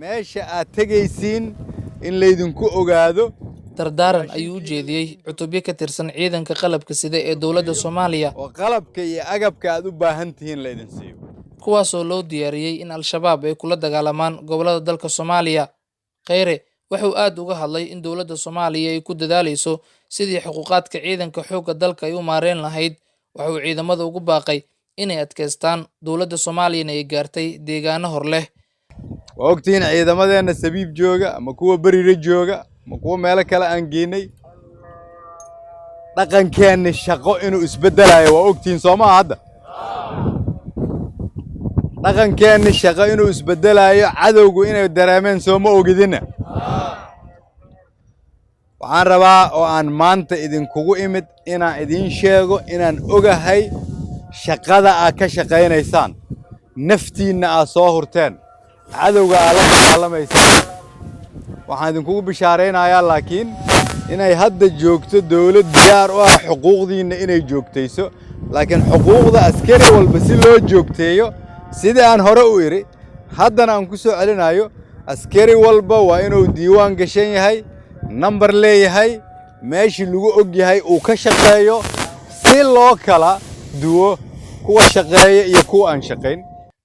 meesha aad tegaysiin in laydinku ogaado. Dardaaran ayuu u jeediyey cutubyo ka tirsan ciidanka qalabka sida ee dowladda Soomaaliya oo qalabka iyo agabka aad u baahan tihiin laydin siiyo, kuwaasoo loo diyaariyey in Al-shabaab ay kula dagaalamaan gobollada dalka Soomaaliya. Kheyre wuxuu aad uga hadlay in dowladda Soomaaliya ay ku dadaalayso sidii xuquuqaadka ciidanka xoogga dalka ay u maareen lahayd. Wuxuu ciidamada ugu baaqay inay adkeystaan dowladda Soomaaliyana ay gaartay deegaano hor leh. waa ogtihiin ciidamadeena Sabiib jooga ama kuwa Bariire jooga ama kuwa meelo kale aan geynay, dhaqankeena shaqo inuu isbedelayo waa ogtihiin Soomaa hadda. dhaqankeena shaqo inuu isbedelayo, cadowgu inay dareemeen Sooma ogidina. waxaan rabaa oo aan maanta idinkugu imid inaan idin sheego inaan ogahay shaqada aad ka shaqaynaysaan, naftiinna aad soo hurteen, cadowga aad la dagaalamaysaan. waxaan idinkugu bishaaraynayaa laakiin inay hadda joogto dawlad diyaar u ah xuquuqdiinna inay joogtayso, laakiin xuquuqda askari walba si loo joogteeyo sidii aan hore u iri haddana aan ku soo celinayo, askari walba waa inuu diiwaan gashan yahay, nambar leeyahay, meeshii lagu og yahay uu ka shaqeeyo si loo kala duwo kuwa shaqeeya iyo kuwa aan shaqayn.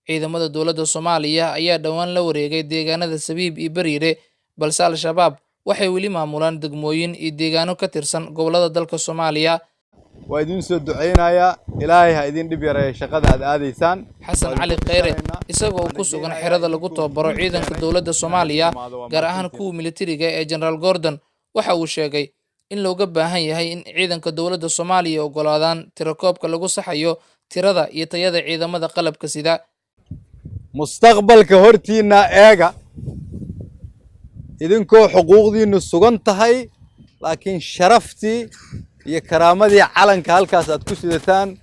Ciidamada dowladda Soomaaliya ayaa dhawaan la wareegay deegaanada Sabiib iyo Bariire, balse Al-shabaab waxay weli maamulaan degmooyin iyo deegaano ka tirsan gobollada dalka Soomaaliya. waa idin soo duceynayaa, Ilaahay ha idin dhib yareeyo shaqada aad aadaysaan. Xasan Cali Kheyre isagoo ku sugan xerada lagu tababaro ciidanka dowladda Soomaaliya gaar ahaan kuwa militariga ee General Gordon waxa uu sheegay in looga baahan yahay in ciidanka dowladda Soomaaliya ogolaadaan tirakoobka lagu saxayo tirada iyo tayada ciidamada qalabka sida. mustaqbalka hortiina eega idinkoo xuquuqdiinu sugan tahay, laakiin sharaftii iyo karaamadii calanka halkaas aad ku sidataan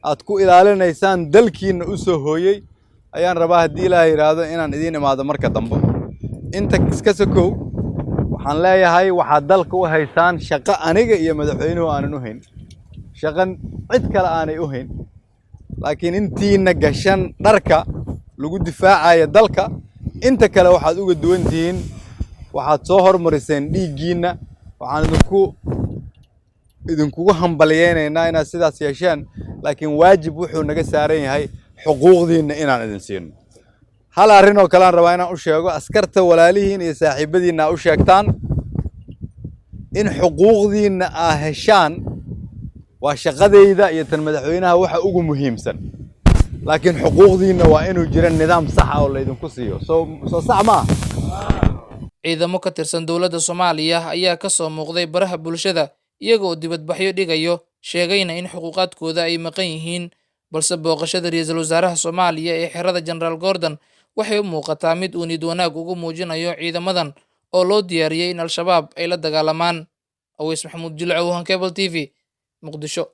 aad ku ilaalinaysaan dalkiina u soo hooyey ayaan rabaa haddii Ilaahay yiraahdo inaan idin imaado marka dambe. inta iska sokow waxaan leeyahay waxaad dalka u haysaan shaqo aniga iyo madaxweynuhu aanan u hayn, shaqan cid kale aanay u hayn, laakiin intiina gashan dharka lagu difaacayo dalka, inta kale waxaad uga duwan tihiin, waxaad soo hormariseen dhiiggiina. waxaan idinkugu hambaliyeynaynaa inaad sidaas yeesheen, laakiin waajib wuxuu naga saaran yahay xuquuqdiina inaan idin siino. hal arrin oo kale aan rabaa inaan u sheego askarta walaalihiin iyo saaxiibadiina u sheegtaan in xuquuqdiina aa heshaan waa shaqadayda iyo tan madaxweynaha waxa ugu muhiimsan, laakiin xuquuqdiina waa inuu jiro nidaam sax ah oo laydinku siiyo. soo sax ma ciidamo ka tirsan dowladda Soomaaliya ayaa ka soo muuqday baraha bulshada iyagoo dibadbaxyo dhigayo, sheegayna in xuquuqaadkooda ay maqan yihiin, balse booqashada ra'iisul wasaaraha Soomaaliya ee xerada General Gordon waxay u muuqataa mid uu niyad wanaag ugu muujinayo ciidamadan oo loo diyaariyey in Al-shabaab ay la dagaalamaan. Aweys Maxamuud Jilcow, Cable TV, Muqdisho.